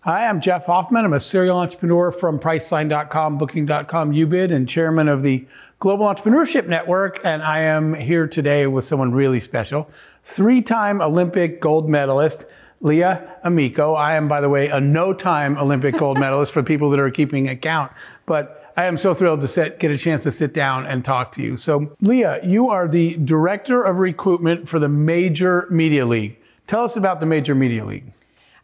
Hi, I'm Jeff Hoffman. I'm a serial entrepreneur from Priceline.com, Booking.com, UBID, and chairman of the Global Entrepreneurship Network. And I am here today with someone really special, three-time Olympic gold medalist, Leah Amico. I am, by the way, a no-time Olympic gold medalist for people that are keeping account. But I am so thrilled to get a chance to sit down and talk to you. So, Leah, you are the Director of Recruitment for the Major Media League. Tell us about the Major Media League.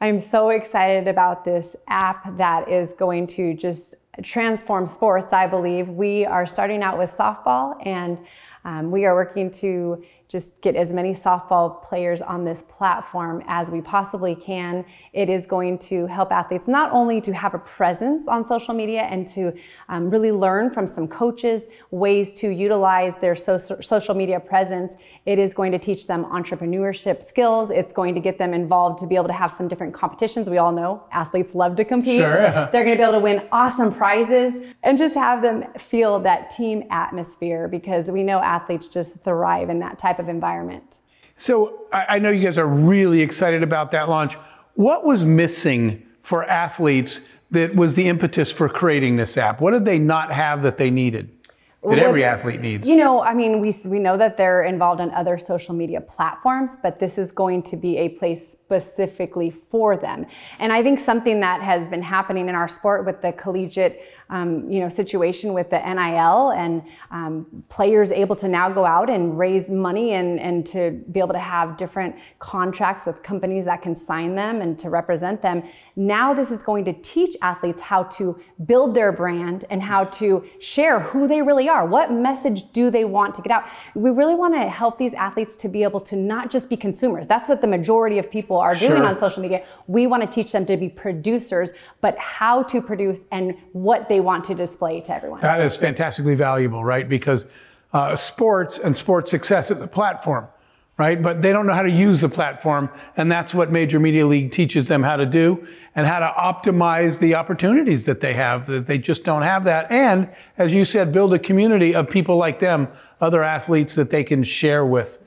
I'm so excited about this app that is going to just transform sports, I believe. We are starting out with softball, and we are working to just get as many softball players on this platform as we possibly can. It is going to help athletes not only to have a presence on social media and to really learn from some coaches ways to utilize their social media presence. It is going to teach them entrepreneurship skills. It's going to get them involved to be able to have some different competitions. We all know athletes love to compete. Sure, yeah. They're going to be able to win awesome prizes and just have them feel that team atmosphere, because we know athletes just thrive in that type of environment. So I know you guys are really excited about that launch. What was missing for athletes that was the impetus for creating this app? What did they not have that they needed? That every athlete needs? You know, I mean, we know that they're involved in other social media platforms, but this is going to be a place specifically for them. And I think something that has been happening in our sport with the collegiate situation with the NIL and players able to now go out and raise money and to be able to have different contracts with companies that can sign them and to represent them. Now this is going to teach athletes how to build their brand and how to share who they really are. What message do they want to get out? We really want to help these athletes to be able to not just be consumers. That's what the majority of people are doing on social media. We want to teach them to be producers, but how to produce and what they want to display to everyone. That is fantastically valuable, right? Because sports and sports success is a platform, right? But they don't know how to use the platform, and that's what Major Media League teaches them how to do, and how to optimize the opportunities that they have, that they just don't have that. And, as you said, build a community of people like them, other athletes that they can share with.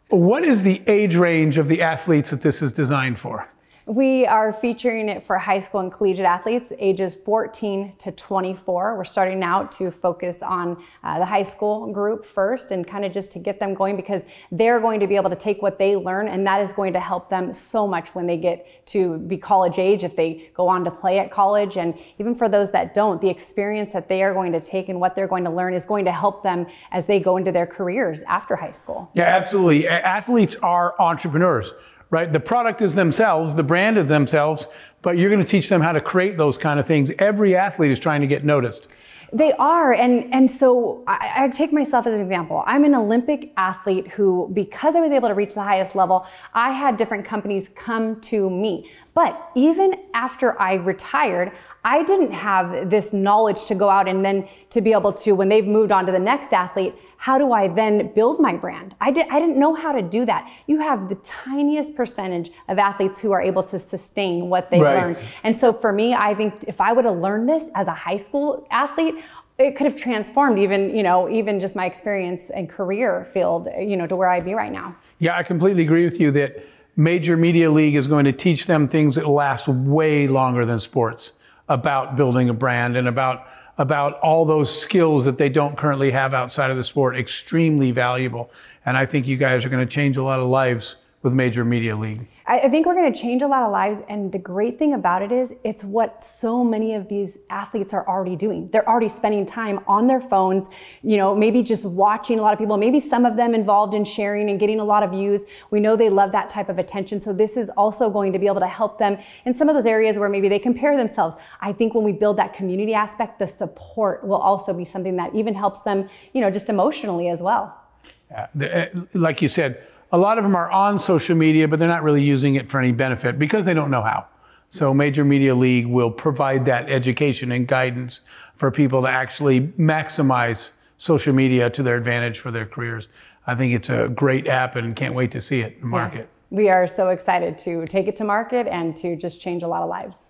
What is the age range of the athletes that this is designed for? We are featuring it for high school and collegiate athletes, ages 14 to 24. We're starting out to focus on the high school group first and kind of just to get them going, because they're going to be able to take what they learn, and that is going to help them so much when they get to be college age, if they go on to play at college. And even for those that don't, the experience that they are going to take and what they're going to learn is going to help them as they go into their careers after high school. Yeah, absolutely. Athletes are entrepreneurs. Right? The product is themselves, the brand is themselves, but you're going to teach them how to create those kind of things. Every athlete is trying to get noticed. They are, and so I take myself as an example. I'm an Olympic athlete who, because I was able to reach the highest level, I had different companies come to me. But even after I retired, I didn't have this knowledge to go out and then to be able to, when they've moved on to the next athlete, how do I then build my brand? I didn't know how to do that. You have the tiniest percentage of athletes who are able to sustain what they've learned. And so for me, I think if I would have learned this as a high school athlete, it could have transformed even just my experience and career field, to where I'd be right now. Yeah, I completely agree with you that Major Media League is going to teach them things that last way longer than sports, about building a brand and about all those skills that they don't currently have outside of the sport. Extremely valuable. And I think you guys are going to change a lot of lives with Major Media League. I think we're going to change a lot of lives, and the great thing about it is it's what so many of these athletes are already doing. They're already spending time on their phones, maybe just watching a lot of people, maybe some of them involved in sharing and getting a lot of views. We know they love that type of attention, so this is also going to be able to help them in some of those areas where maybe they compare themselves. I think when we build that community aspect, the support will also be something that even helps them, just emotionally as well. Like you said, a lot of them are on social media, but they're not really using it for any benefit because they don't know how. So Major Media League will provide that education and guidance for people to actually maximize social media to their advantage for their careers. I think it's a great app and can't wait to see it in the market. Yeah. We are so excited to take it to market and to just change a lot of lives.